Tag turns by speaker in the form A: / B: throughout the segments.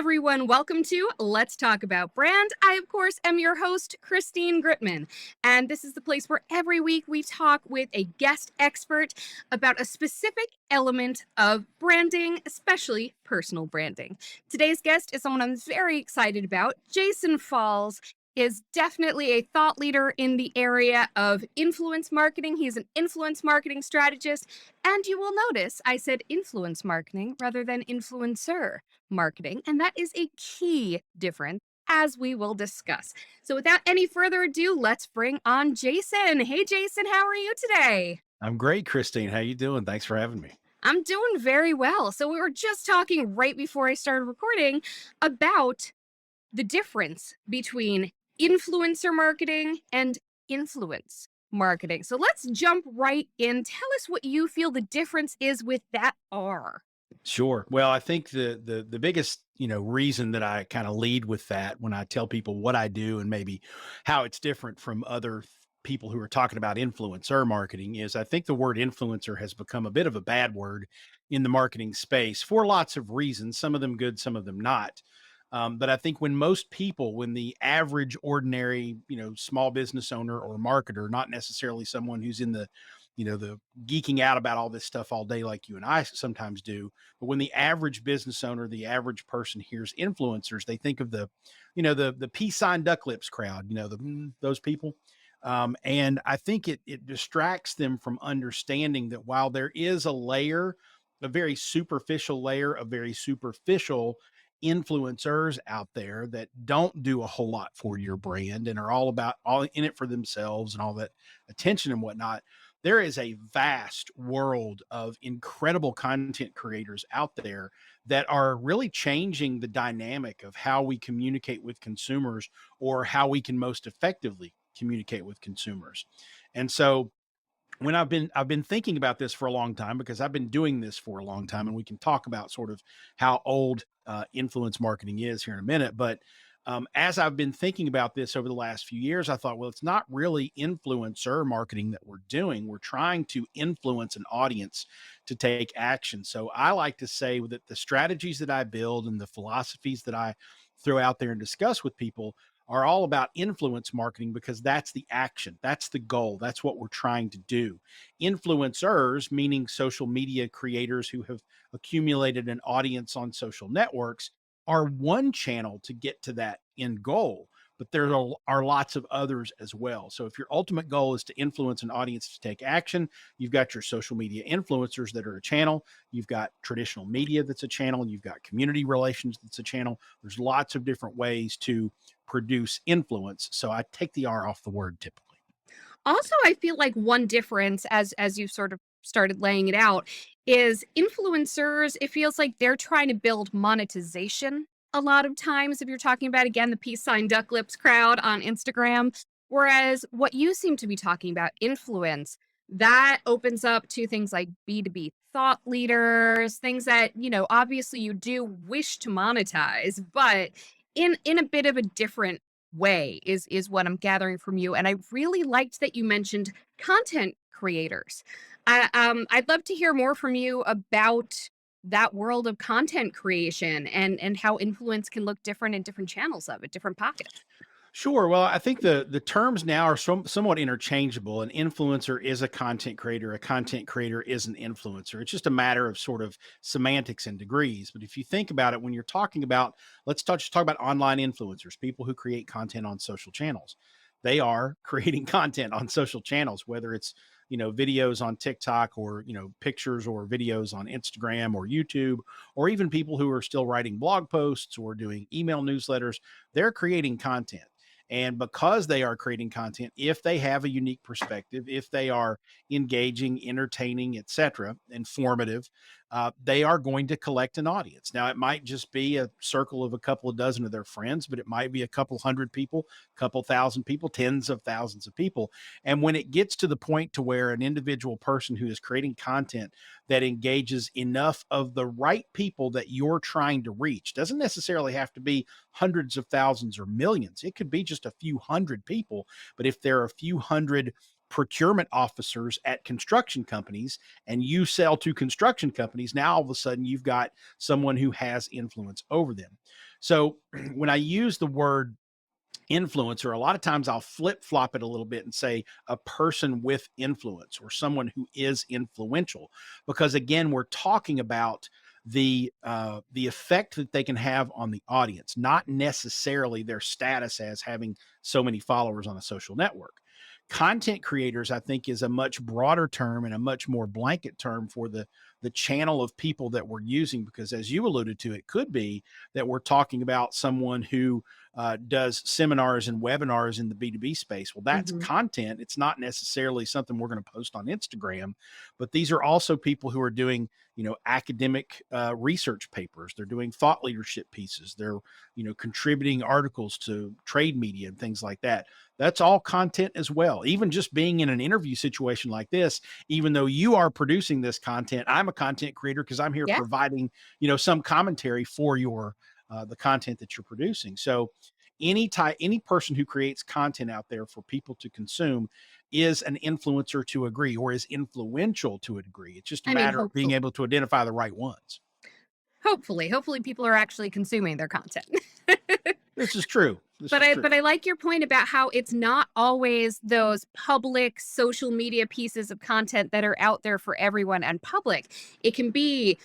A: everyone. Welcome to Let's Talk About Brand. I, of course, am your host, Christine Gritmon. And this is the place where every week we talk with a guest expert about a specific element of branding, especially personal branding. Today's guest is someone I'm very excited about. Jason Falls is definitely a thought leader in the area of influence marketing. He's an influence marketing strategist. And you will notice I said influence marketing rather than influencer marketing. And that is a key difference, as we will discuss. So without any further ado, let's bring on Jason. Hey, Jason, how are you today?
B: I'm great, Christine. How you doing? Thanks for having me.
A: I'm doing very well. So we were just talking right before I started recording about the difference between influencer marketing and influence marketing. So let's jump right in. Tell us what you feel the difference is with that R.
B: Sure. Well, I think the biggest, reason that I kind of lead with that when I tell people what I do and maybe how it's different from other people who are talking about influencer marketing is I think the word influencer has become a bit of a bad word in the marketing space for lots of reasons, some of them good, some of them not. But I think when the average, ordinary, small business owner or marketer, not necessarily someone who's in the geeking out about all this stuff all day like you and I sometimes do, but when the average business owner, the average person hears influencers, they think of the peace sign duck lips crowd, those people. And I think it distracts them from understanding that while there is a very superficial layer of very superficial influencers out there that don't do a whole lot for your brand and are all in it for themselves and all that attention and whatnot, there is a vast world of incredible content creators out there that are really changing the dynamic of how we communicate with consumers or how we can most effectively communicate with consumers. And so when I've been thinking about this for a long time because I've been doing this for a long time, and we can talk about sort of how old influence marketing is here in a minute. But as I've been thinking about this over the last few years, I thought, well, it's not really influencer marketing that we're doing. We're trying to influence an audience to take action. So I like to say that the strategies that I build and the philosophies that I throw out there and discuss with people are all about influence marketing because that's the action, that's the goal, that's what we're trying to do. Influencers, meaning social media creators who have accumulated an audience on social networks, are one channel to get to that end goal, but there are lots of others as well. So if your ultimate goal is to influence an audience to take action, you've got your social media influencers that are a channel, you've got traditional media that's a channel, you've got community relations that's a channel. There's lots of different ways to produce influence. So I take the R off the word typically.
A: Also, I feel like one difference as you sort of started laying it out is influencers, it feels like they're trying to build monetization a lot of times if you're talking about again the peace sign duck lips crowd on Instagram. Whereas what you seem to be talking about, influence, that opens up to things like B2B thought leaders, things that, obviously you do wish to monetize, but in a bit of a different way is what I'm gathering from you. And I really liked that you mentioned content creators. I'd love to hear more from you about that world of content creation and how influence can look different in different channels of it, different pockets.
B: Sure. Well, I think the terms now are somewhat interchangeable. An influencer is a content creator. A content creator is an influencer. It's just a matter of sort of semantics and degrees. But if you think about it, when you're talking about, just talk about online influencers, people who create content on social channels. They are creating content on social channels, whether it's videos on TikTok or pictures or videos on Instagram or YouTube, or even people who are still writing blog posts or doing email newsletters. They're creating content. And because they are creating content, if they have a unique perspective, if they are engaging, entertaining, etc., informative, they are going to collect an audience. Now, it might just be a circle of a couple of dozen of their friends, but it might be a couple hundred people, couple thousand people, tens of thousands of people. And when it gets to the point to where an individual person who is creating content that engages enough of the right people that you're trying to reach, doesn't necessarily have to be hundreds of thousands or millions. It could be just a few hundred people. But if there are a few hundred procurement officers at construction companies and you sell to construction companies, now all of a sudden you've got someone who has influence over them. So when I use the word influencer, a lot of times I'll flip flop it a little bit and say a person with influence or someone who is influential, because again, we're talking about the effect that they can have on the audience, not necessarily their status as having so many followers on a social network. Content creators, I think, is a much broader term and a much more blanket term for the channel of people that we're using, because as you alluded to, it could be that we're talking about someone who does seminars and webinars in the B2B space. Well, that's
A: Mhm.
B: content. It's not necessarily something we're going to post on Instagram, but these are also people who are doing, academic research papers. They're doing thought leadership pieces. They're, contributing articles to trade media and things like that. That's all content as well. Even just being in an interview situation like this, even though you are producing this content, I'm a content creator because I'm here
A: Yeah.
B: providing, some commentary for your the content that you're producing. So any person who creates content out there for people to consume is an influencer to a degree, or is influential to a degree. It's just a
A: I mean,
B: matter of being
A: hopefully.
B: able to identify the right ones.
A: Hopefully people are actually consuming their content.
B: This is true. This
A: But
B: is
A: I
B: true.
A: but I like your point about how it's not always those public social media pieces of content that are out there for everyone and public. It can be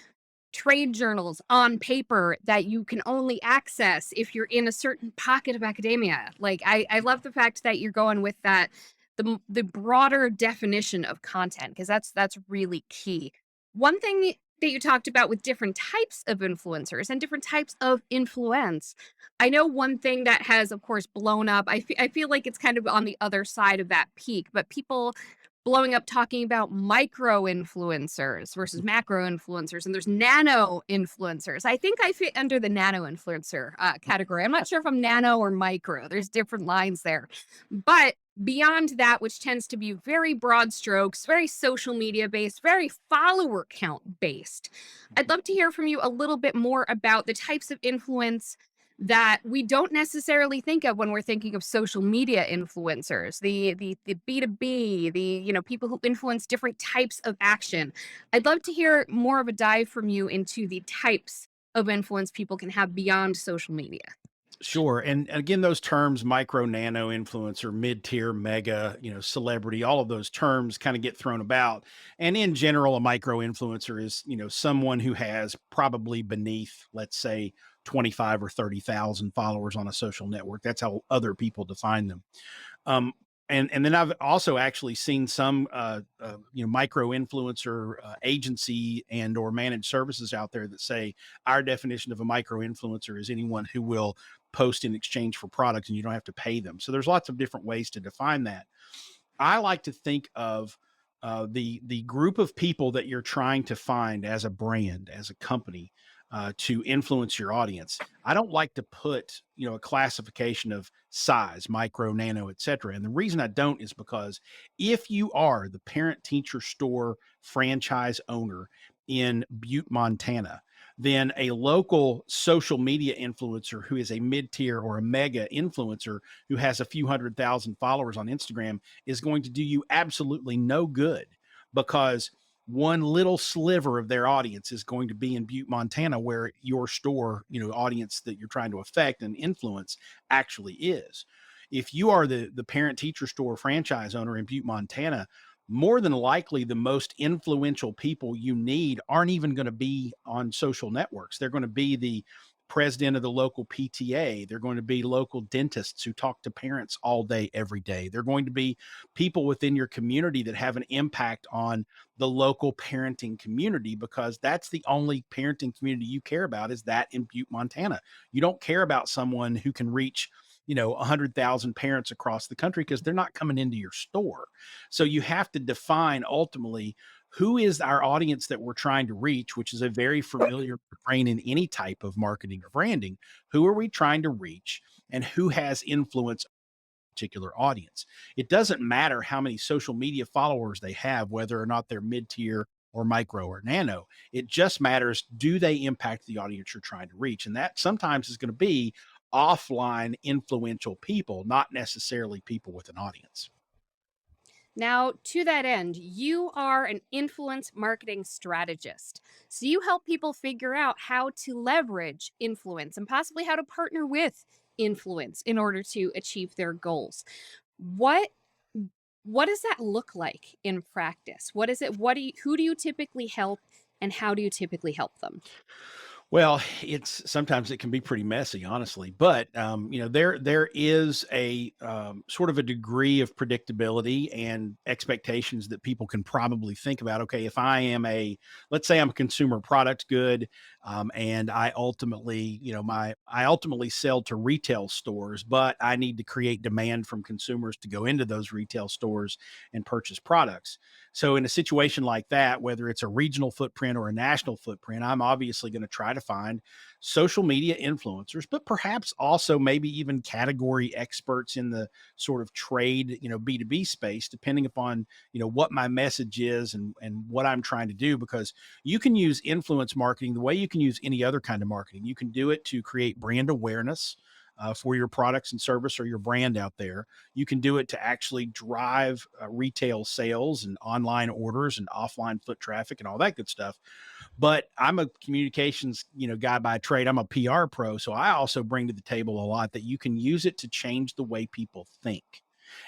A: trade journals on paper that you can only access if you're in a certain pocket of academia. Like I love the fact that you're going with that the broader definition of content, because that's really key. One thing that you talked about with different types of influencers and different types of influence. I know one thing that has of course blown up. I feel like it's kind of on the other side of that peak, but people blowing up talking about micro influencers versus macro influencers, and there's nano influencers. I think I fit under the nano influencer category. I'm not sure if I'm nano or micro. There's different lines there. But beyond that, which tends to be very broad strokes, very social media based, very follower count based, I'd love to hear from you a little bit more about the types of influence that we don't necessarily think of when we're thinking of social media influencers, the B2B, the people who influence different types of action. I'd love to hear more of a dive from you into the types of influence people can have beyond social media.
B: Sure. And again, those terms, micro, nano, influencer, mid tier, mega, celebrity, all of those terms kind of get thrown about. And in general, a micro influencer is, someone who has probably beneath, let's say, 25 or 30,000 followers on a social network. That's how other people define them. Um, and then I've also actually seen some micro influencer agency and or managed services out there that say our definition of a micro influencer is anyone who will post in exchange for products and you don't have to pay them. So there's lots of different ways to define that. I like to think of the group of people that you're trying to find as a brand, as a company, to influence your audience. I don't like to put a classification of size, micro, nano, etc. And the reason I don't is because if you are the parent teacher store franchise owner in Butte, Montana, then a local social media influencer who is a mid tier or a mega influencer who has a few 100,000 followers on Instagram is going to do you absolutely no good, because one little sliver of their audience is going to be in Butte, Montana, where your store, audience that you're trying to affect and influence actually is. If you are the parent teacher store franchise owner in Butte, Montana, more than likely the most influential people you need aren't even going to be on social networks. They're going to be the president of the local PTA. They're going to be local dentists who talk to parents all day, every day. They're going to be people within your community that have an impact on the local parenting community, because that's the only parenting community you care about, is that in Butte, Montana. You don't care about someone who can reach 100,000 parents across the country, because they're not coming into your store. So you have to define ultimately who is our audience that we're trying to reach, which is a very familiar refrain in any type of marketing or branding. Who are we trying to reach, and who has influence particular audience? It doesn't matter how many social media followers they have, whether or not they're mid tier or micro or nano. It just matters, do they impact the audience you're trying to reach? And that sometimes is going to be offline influential people, not necessarily people with an audience.
A: Now, to that end, you are an influence marketing strategist. So you help people figure out how to leverage influence and possibly how to partner with influence in order to achieve their goals. What what does that look like in practice? What is it? What do you, who do you typically help and how do you typically help them?
B: Well, it's sometimes it can be pretty messy, honestly. But there is a sort of a degree of predictability and expectations that people can probably think about. Okay, if I am let's say I'm a consumer product good, and I ultimately sell to retail stores, but I need to create demand from consumers to go into those retail stores and purchase products. So in a situation like that, whether it's a regional footprint or a national footprint, I'm obviously going to try to find social media influencers, but perhaps also maybe even category experts in the sort of trade, B2B space, depending upon, what my message is and what I'm trying to do. Because you can use influence marketing the way you can use any other kind of marketing. You can do it to create brand awareness. For your products and service or your brand out there. You can do it to actually drive retail sales and online orders and offline foot traffic and all that good stuff. But I'm a communications, guy by trade. I'm a PR pro, so I also bring to the table a lot that you can use it to change the way people think.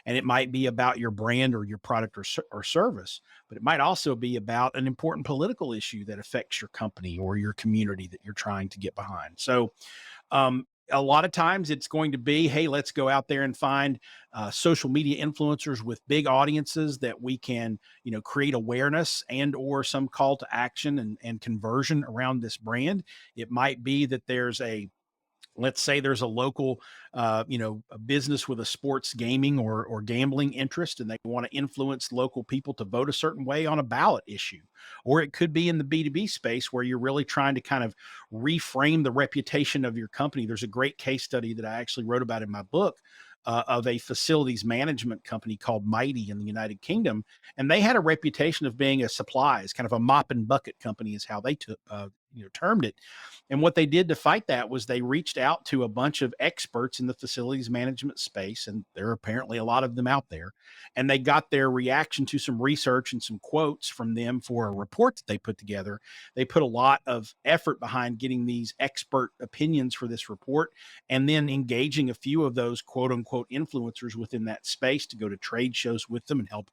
B: And it might be about your brand or your product or service, but it might also be about an important political issue that affects your company or your community that you're trying to get behind. So a lot of times it's going to be, hey, let's go out there and find social media influencers with big audiences that we can, create awareness and or some call to action and conversion around this brand. It might be that there's a let's say there's a local a business with a sports gaming or gambling interest and they want to influence local people to vote a certain way on a ballot issue, or it could be in the B2B space where you're really trying to kind of reframe the reputation of your company. There's a great case study that I actually wrote about in my book, of a facilities management company called Mighty in the United Kingdom, and they had a reputation of being a supplies kind of a mop and bucket company, is how they took termed it. And what they did to fight that was they reached out to a bunch of experts in the facilities management space, and there are apparently a lot of them out there. And they got their reaction to some research and some quotes from them for a report that they put together. They put a lot of effort behind getting these expert opinions for this report and then engaging a few of those quote unquote influencers within that space to go to trade shows with them and help,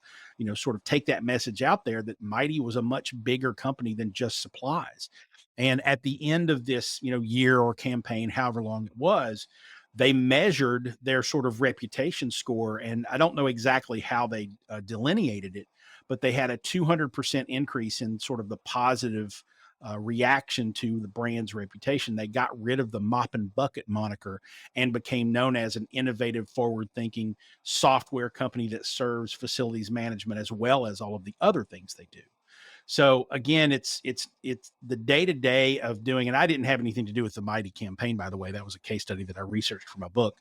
B: sort of take that message out there that Mighty was a much bigger company than just supplies. And at the end of this, year or campaign, however long it was, they measured their sort of reputation score. And I don't know exactly how they delineated it, but they had a 200% increase in sort of the positive reaction to the brand's reputation. They got rid of the mop and bucket moniker and became known as an innovative, forward thinking software company that serves facilities management as well as all of the other things they do. So again, it's the day to day of doing, and I didn't have anything to do with the Mighty campaign, by the way. That was a case study that I researched for my book.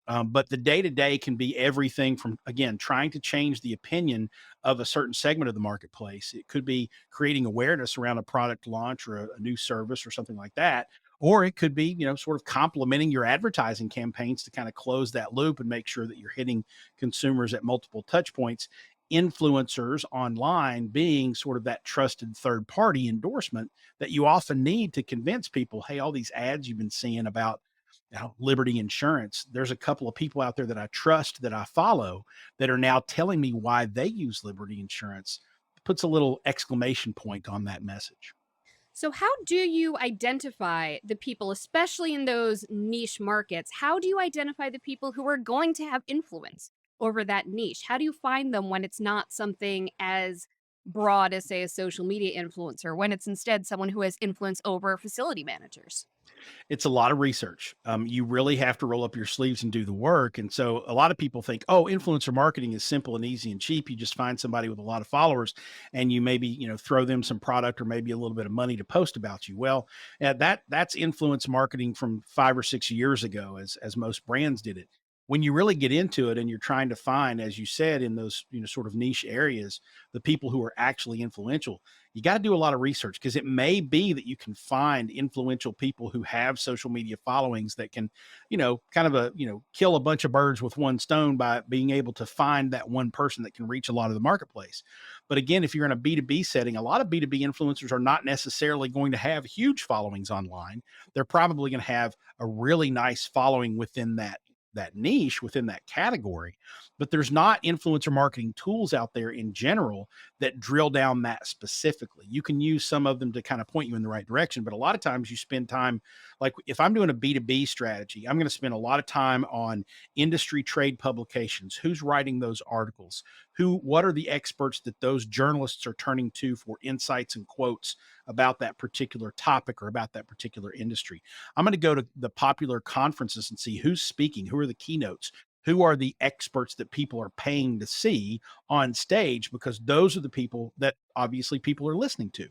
B: But the day to day can be everything from, again, trying to change the opinion of a certain segment of the marketplace. It could be creating awareness around a product launch or a new service or something like that. Or it could be, sort of complementing your advertising campaigns to kind of close that loop and make sure that you're hitting consumers at multiple touch points. Influencers online being sort of that trusted third party endorsement that you often need to convince people, hey, all these ads you've been seeing about Liberty Insurance, there's a couple of people out there that I trust that I follow that are now telling me why they use Liberty Insurance. Puts a little exclamation point on that message.
A: So, how do you identify the people, especially in those niche markets? How do you identify the people who are going to have influence over that niche? How do you find them when it's not something as broad as, say, a social media influencer, when it's instead someone who has influence over facility managers?
B: It's a lot of research. You really have to roll up your sleeves and do the work. And so a lot of people think, oh, influencer marketing is simple and easy and cheap. You just find somebody with a lot of followers and you maybe, throw them some product or maybe a little bit of money to post about you. Well, that's influence marketing from 5 or 6 years ago, as most brands did it. when you really get into it and you're trying to find, as you said, in those, sort of niche areas, the people who are actually influential, you got to do a lot of research because it may be that you can find influential people who have social media followings that can, kind of kill a bunch of birds with one stone by being able to find that one person that can reach a lot of the marketplace. But again, if you're in a B2B setting, a lot of B2B influencers are not necessarily going to have huge followings online. They're probably going to have a really nice following within that niche, within that category, but there's not influencer marketing tools out there in general that drill down that specifically. You can use some of them to kind of point you in the right direction, but a lot of times you spend time, like if I'm doing a B2B strategy, I'm going to spend a lot of time on industry trade publications, who's writing those articles, what are the experts that those journalists are turning to for insights and quotes about that particular topic or about that particular industry. I'm going to go to the popular conferences and see who's speaking, who are the keynotes, who are the experts that people are paying to see on stage, because those are the people that obviously people are listening to.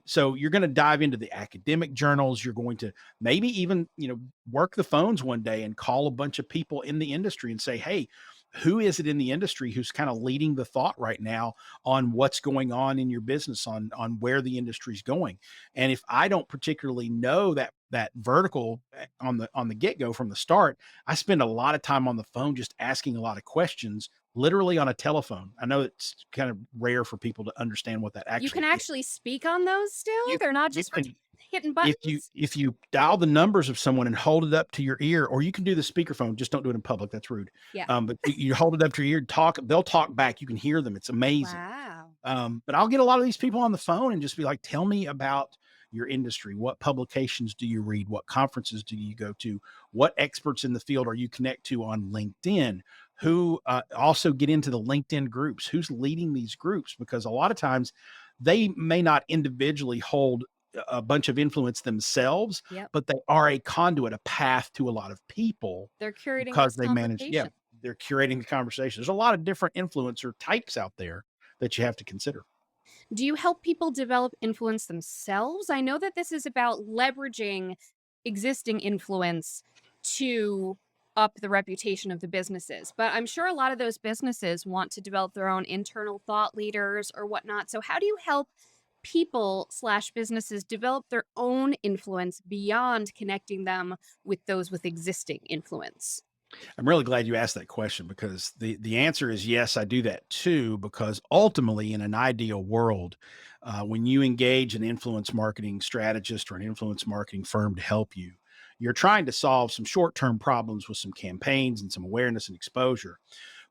B: So you're going to dive into the academic journals. You're going to maybe even, work the phones one day and call a bunch of people in the industry and say, hey, who is it in the industry who's kind of leading the thought right now on what's going on in your business, on where the industry's going? And if I don't particularly know that vertical on the get-go from the start, I spend a lot of time on the phone just asking a lot of questions, literally on a telephone. I know it's kind of rare for people to understand what that
A: You can
B: actually is.
A: actually speak on those still?
B: You
A: They're not
B: you
A: just for
B: can
A: hitting
B: if you
A: buttons?
B: if you dial the numbers of someone and hold it up to your ear, or you can do the speakerphone, just don't do it in public. That's rude.
A: Yeah.
B: But you hold it up to your ear, they'll talk back. You can hear them. It's amazing.
A: Wow.
B: But I'll get a lot of these people on the phone and just be like, tell me about your industry. What publications do you read? What conferences do you go to? What experts in the field are you connect to on LinkedIn? Who also get into the LinkedIn groups? Who's leading these groups? Because a lot of times they may not individually hold a bunch of influence themselves,
A: Yep.
B: but they are a conduit, a path to a lot of people
A: They're curating
B: because
A: this
B: they manage, yeah,
A: conversation.
B: they're curating the conversation. There's a lot of different influencer types out there that you have to consider.
A: Do you help people develop influence themselves? I know that this is about leveraging existing influence to up the reputation of the businesses, but I'm sure a lot of those businesses want to develop their own internal thought leaders or whatnot. So, how do you help people slash businesses develop their own influence beyond connecting them with those with existing influence?
B: I'm really glad you asked that question because the answer is yes, I do that too. Because ultimately, in an ideal world, when you engage an influence marketing strategist or an influence marketing firm to help you, you're trying to solve some short term problems with some campaigns and some awareness and exposure.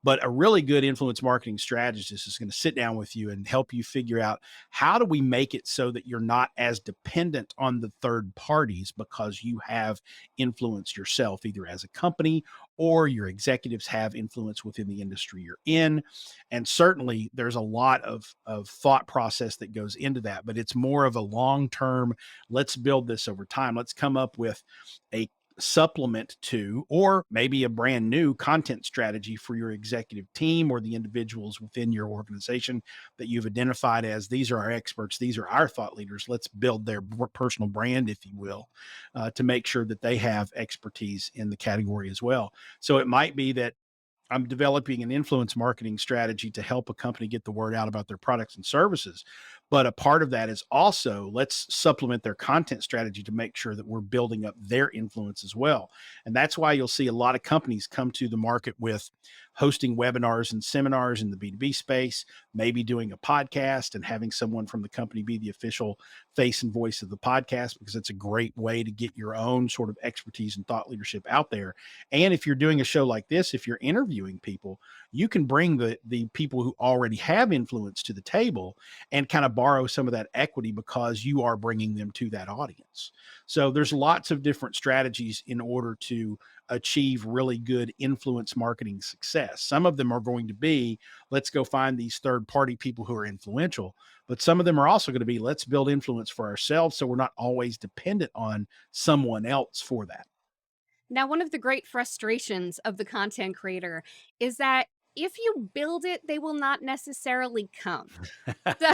B: But a really good influence marketing strategist is going to sit down with you and help you figure out, how do we make it so that you're not as dependent on the third parties because you have influence yourself, either as a company or your executives have influence within the industry you're in. And certainly there's a lot of thought process that goes into that, but it's more of a long term, let's build this over time. Let's come up with a supplement to, or maybe a brand new content strategy for your executive team or the individuals within your organization that you've identified as, these are our experts, these are our thought leaders. Let's build their personal brand, if you will, to make sure that they have expertise in the category as well. So it might be that I'm developing an influence marketing strategy to help a company get the word out about their products and services. But a part of that is also, let's supplement their content strategy to make sure that we're building up their influence as well. And that's why you'll see a lot of companies come to the market with hosting webinars and seminars in the B2B space, maybe doing a podcast and having someone from the company be the official face and voice of the podcast, because it's a great way to get your own sort of expertise and thought leadership out there. And if you're doing a show like this, if you're interviewing people, you can bring the people who already have influence to the table and kind of borrow some of that equity because you are bringing them to that audience. So there's lots of different strategies in order to achieve really good influence marketing success. Some of them are going to be, let's go find these third party people who are influential, but some of them are also going to be, let's build influence for ourselves so we're not always dependent on someone else for that.
A: Now, one of the great frustrations of the content creator is that if you build it, they will not necessarily come. So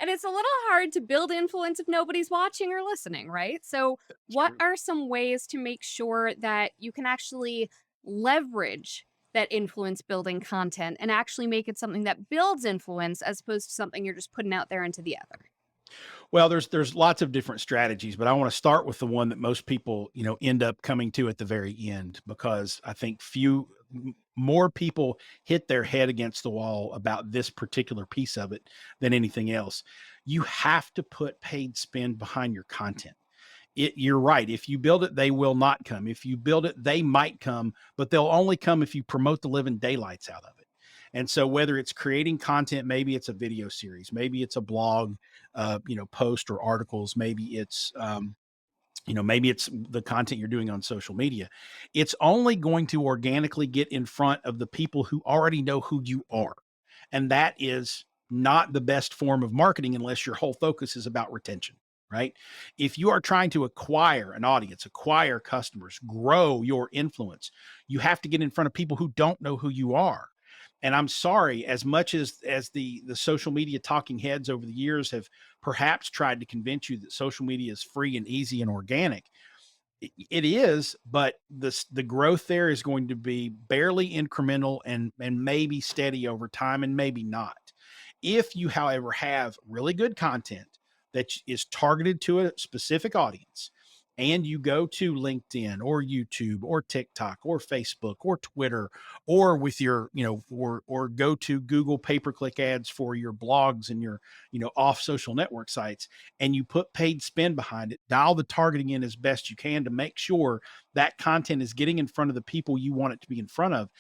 A: And it's a little hard to build influence if nobody's watching or listening, right? So,
B: It's
A: what
B: true.
A: are some ways to make sure that you can actually leverage that influence building content and actually make it something that builds influence as opposed to something you're just putting out there into the ether?
B: Well, there's lots of different strategies, but I want to start with the one that most people, end up coming to at the very end, because I think more people hit their head against the wall about this particular piece of it than anything else. You have to put paid spend behind your content. You're right. If you build it, they will not come. If you build it, they might come, but they'll only come if you promote the living daylights out of it. And so, whether it's creating content, maybe it's a video series, maybe it's a blog, post or articles, maybe it's the content you're doing on social media. It's only going to organically get in front of the people who already know who you are, and that is not the best form of marketing unless your whole focus is about retention, right? If you are trying to acquire an audience, acquire customers, grow your influence, you have to get in front of people who don't know who you are. And I'm sorry, as much as the social media talking heads over the years have perhaps tried to convince you that social media is free and easy and organic, it is, but the growth there is going to be barely incremental and maybe steady over time and maybe not. If you, however, have really good content that is targeted to a specific audience, and you go to LinkedIn or YouTube or TikTok or Facebook or Twitter, or with your, or go to Google pay-per-click ads for your blogs and your, off social network sites, and you put paid spend behind it, dial the targeting in as best you can to make sure that content is getting in front of the people you want it to be in front of.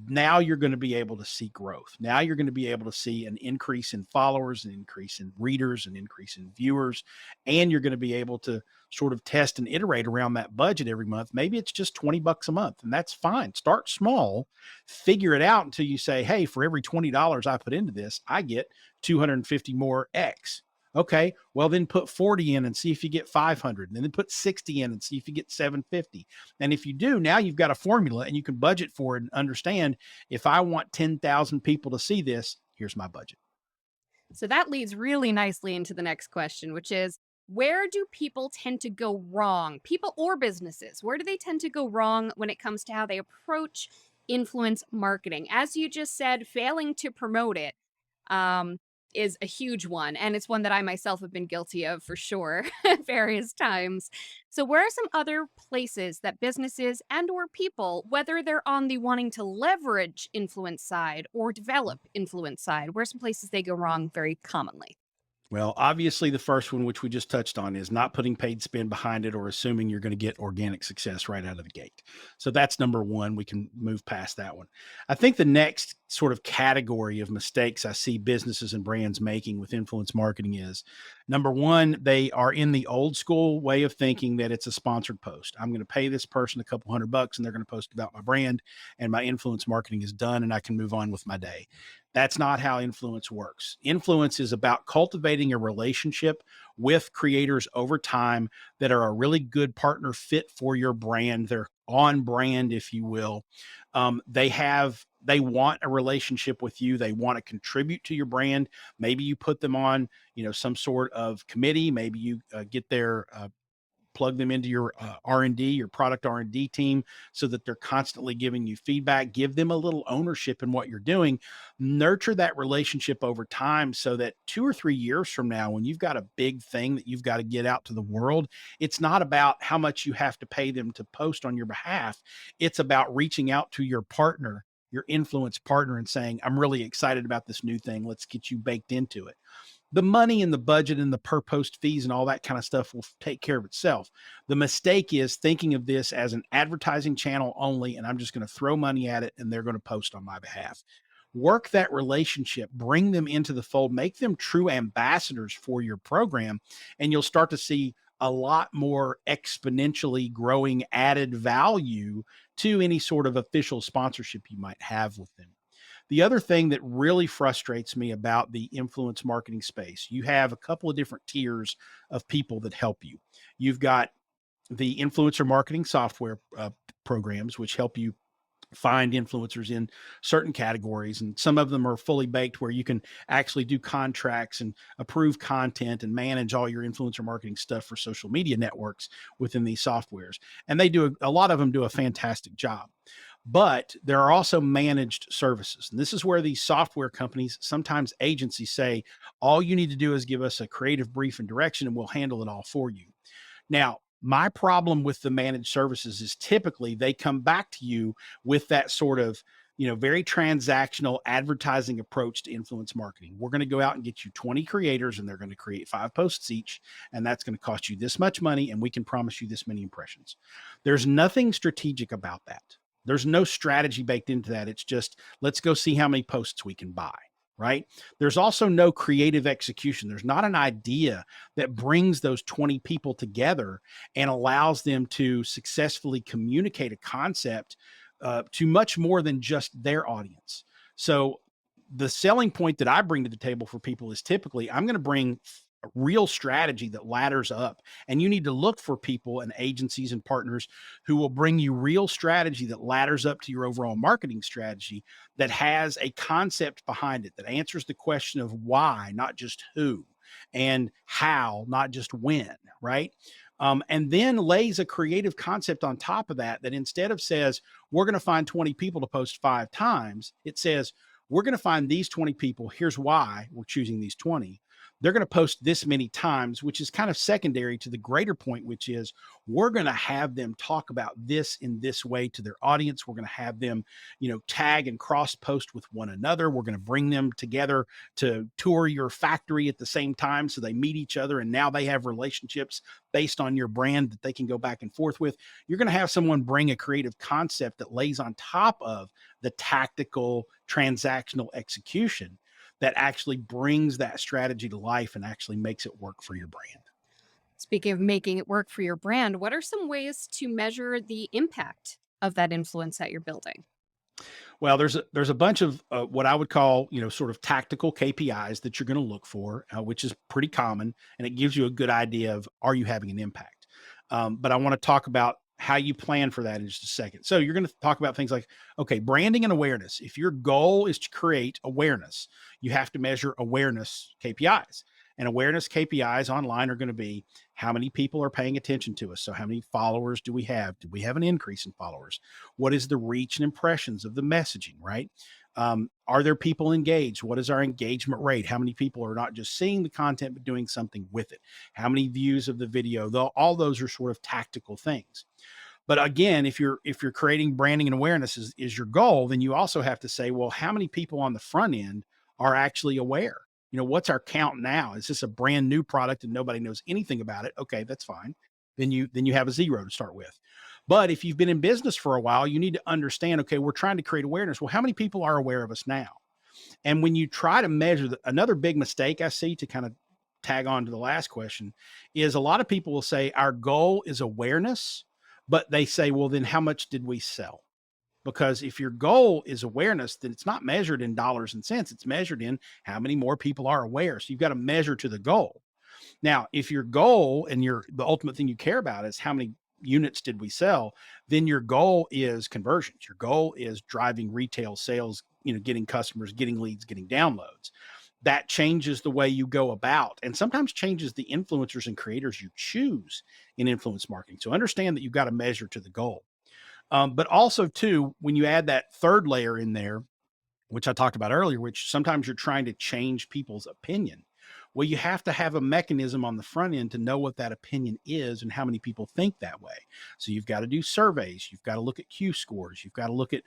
B: Now you're going to be able to see growth. Now you're going to be able to see an increase in followers, an increase in readers, an increase in viewers, and you're going to be able to sort of test and iterate around that budget every month. Maybe it's just $20 a month, and that's fine. Start small, figure it out until you say, hey, for every $20 I put into this, I get 250 more X. Okay, well then put 40 in and see if you get 500, and then put 60 in and see if you get 750. And if you do, now you've got a formula and you can budget for it and understand, if I want 10,000 people to see this, here's my budget.
A: So that leads really nicely into the next question, which is, where do people tend to go wrong? People or businesses, where do they tend to go wrong when it comes to how they approach influence marketing? As you just said, failing to promote it um, is a huge one. And it's one that I myself have been guilty of for sure at various times. So where are some other places that businesses and or people, whether they're on the wanting to leverage influence side or develop influence side, where are some places they go wrong very commonly?
B: Well, obviously, the first one, which we just touched on, is not putting paid spend behind it or assuming you're going to get organic success right out of the gate. So that's number one. We can move past that one. I think the next sort of category of mistakes I see businesses and brands making with influence marketing is, number one, they are in the old school way of thinking that it's a sponsored post. I'm going to pay this person a couple $100 and they're going to post about my brand, and my influence marketing is done and I can move on with my day. That's not how influence works. Influence is about cultivating a relationship with creators over time that are a really good partner fit for your brand. They're on brand, if you will. They want a relationship with you. They want to contribute to your brand. Maybe you put them on, some sort of committee. Maybe you get their plug them into your R&D, your product R&D team, so that they're constantly giving you feedback. Give them a little ownership in what you're doing. Nurture that relationship over time so that 2 or 3 years from now, when you've got a big thing that you've got to get out to the world, it's not about how much you have to pay them to post on your behalf. It's about reaching out to your partner, your influence partner, and saying, I'm really excited about this new thing. Let's get you baked into it. The money and the budget and the per post fees and all that kind of stuff will take care of itself. The mistake is thinking of this as an advertising channel only, and I'm just going to throw money at it and they're going to post on my behalf. Work that relationship, bring them into the fold, make them true ambassadors for your program, and you'll start to see a lot more exponentially growing added value to any sort of official sponsorship you might have with them. The other thing that really frustrates me about the influence marketing space, you have a couple of different tiers of people that help you. You've got the influencer marketing software programs, which help you find influencers in certain categories, and some of them are fully baked where you can actually do contracts and approve content and manage all your influencer marketing stuff for social media networks within these softwares. And they do a lot of them do a fantastic job. But there are also managed services, and this is where these software companies, sometimes agencies, say all you need to do is give us a creative brief and direction and we'll handle it all for you. Now, my problem with the managed services is typically they come back to you with that sort of, very transactional advertising approach to influence marketing. We're going to go out and get you 20 creators and they're going to create 5 posts each. And that's going to cost you this much money. And we can promise you this many impressions. There's nothing strategic about that. There's no strategy baked into that. It's just, let's go see how many posts we can buy. Right. There's also no creative execution. There's not an idea that brings those 20 people together and allows them to successfully communicate a concept to much more than just their audience. So the selling point that I bring to the table for people is typically I'm going to bring a real strategy that ladders up. And you need to look for people and agencies and partners who will bring you real strategy that ladders up to your overall marketing strategy, that has a concept behind it, that answers the question of why, not just who, and how, not just when, right? And then lays a creative concept on top of that, that instead of says, we're going to find 20 people to post 5 times, it says, we're going to find these 20 people. Here's why we're choosing these 20. They're going to post this many times, which is kind of secondary to the greater point, which is we're going to have them talk about this in this way to their audience. We're going to have them, tag and cross post with one another. We're going to bring them together to tour your factory at the same time so they meet each other. And now they have relationships based on your brand that they can go back and forth with. You're going to have someone bring a creative concept that lays on top of the tactical transactional execution that actually brings that strategy to life and actually makes it work for your brand.
A: Speaking of making it work for your brand, what are some ways to measure the impact of that influence that you're building?
B: Well, there's a bunch of what I would call, sort of tactical KPIs that you're going to look for, which is pretty common, and it gives you a good idea of, are you having an impact. But I want to talk about how you plan for that in just a second. So you're going to talk about things like, okay, branding and awareness. If your goal is to create awareness, you have to measure awareness KPIs. And awareness KPIs online are going to be how many people are paying attention to us. So how many followers do we have? Do we have an increase in followers? What is the reach and impressions of the messaging, right? Are there people engaged? What is our engagement rate? How many people are not just seeing the content, but doing something with it? How many views of the video? Though all those are sort of tactical things. But again, if you're creating branding and awareness is your goal, then you also have to say, well, how many people on the front end are actually aware? What's our count now? Is this a brand new product and nobody knows anything about it? Okay, that's fine. Then you have a 0 to start with. But if you've been in business for a while, you need to understand, okay, we're trying to create awareness. Well, how many people are aware of us now? And when you try to measure another big mistake I see, to kind of tag on to the last question, is a lot of people will say our goal is awareness, but they say, well, then how much did we sell? Because if your goal is awareness, then it's not measured in dollars and cents. It's measured in how many more people are aware. So you've got to measure to the goal. Now, if your goal and the ultimate thing you care about is how many units did we sell, then your goal is conversions. Your goal is driving retail sales, getting customers, getting leads, getting downloads. That changes the way you go about, and sometimes changes the influencers and creators you choose in influence marketing. So understand that you've got to measure to the goal. But also, too, when you add that third layer in there, which I talked about earlier, which sometimes you're trying to change people's opinion. Well, you have to have a mechanism on the front end to know what that opinion is and how many people think that way. So you've got to do surveys. You've got to look at Q scores. You've got to look at,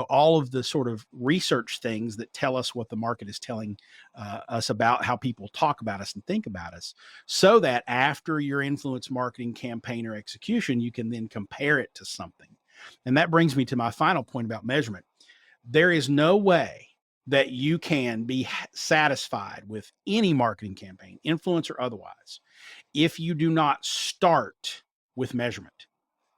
B: all of the sort of research things that tell us what the market is telling us about how people talk about us and think about us, so that after your influence marketing campaign or execution, you can then compare it to something. And that brings me to my final point about measurement. There is no way that you can be satisfied with any marketing campaign, influence or otherwise, if you do not start with measurement.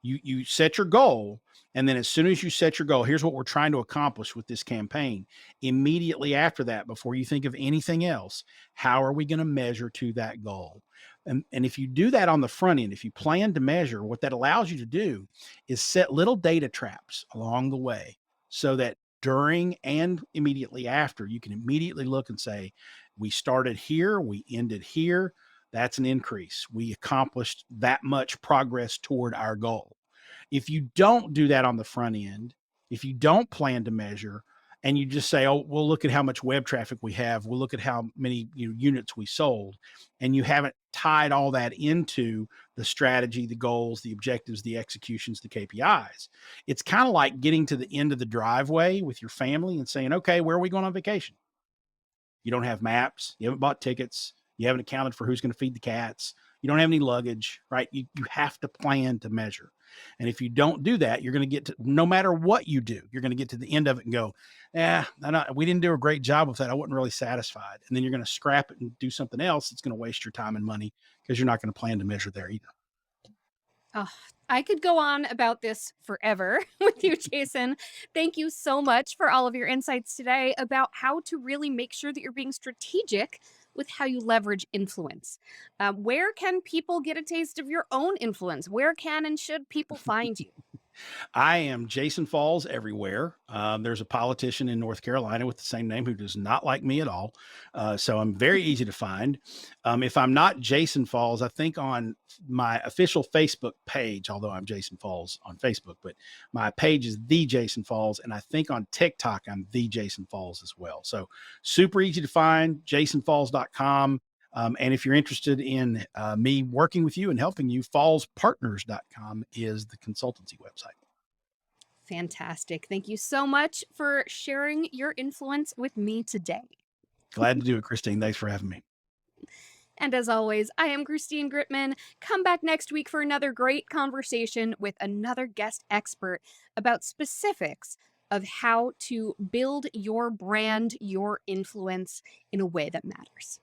B: You set your goal, and then as soon as you set your goal, here's what we're trying to accomplish with this campaign. Immediately after that, before you think of anything else, how are we going to measure to that goal? And if you do that on the front end, if you plan to measure, what that allows you to do is set little data traps along the way so that during and immediately after, you can immediately look and say, we started here, we ended here. That's an increase. We accomplished that much progress toward our goal. If you don't do that on the front end, if you don't plan to measure, and you just say, "Oh, we'll look at how much web traffic we have. We'll look at how many units we sold," and you haven't tied all that into the strategy, the goals, the objectives, the executions, the KPIs. It's kind of like getting to the end of the driveway with your family and saying, "Okay, where are we going on vacation?" You don't have maps, you haven't bought tickets, you haven't accounted for who's going to feed the cats, you don't have any luggage, right? You have to plan to measure. And if you don't do that, you're going to get to, no matter what you do, you're going to get to the end of it and go, yeah, we didn't do a great job with that. I wasn't really satisfied. And then you're going to scrap it and do something else that's going to waste your time and money because you're not going to plan to measure there either.
A: Oh, I could go on about this forever with you, Jason. Thank you so much for all of your insights today about how to really make sure that you're being strategic with how you leverage influence. Where can people get a taste of your own influence? Where can and should people find you?
B: I am Jason Falls everywhere. There's a politician in North Carolina with the same name who does not like me at all. So I'm very easy to find. If I'm not Jason Falls, I think on my official Facebook page, although I'm Jason Falls on Facebook, but my page is The Jason Falls. And I think on TikTok, I'm The Jason Falls as well. So super easy to find, jasonfalls.com. And if you're interested in me working with you and helping you, fallspartners.com is the consultancy website.
A: Fantastic. Thank you so much for sharing your influence with me today.
B: Glad to do it, Christine. Thanks for having me.
A: And as always, I am Christine Gritmon. Come back next week for another great conversation with another guest expert about specifics of how to build your brand, your influence in a way that matters.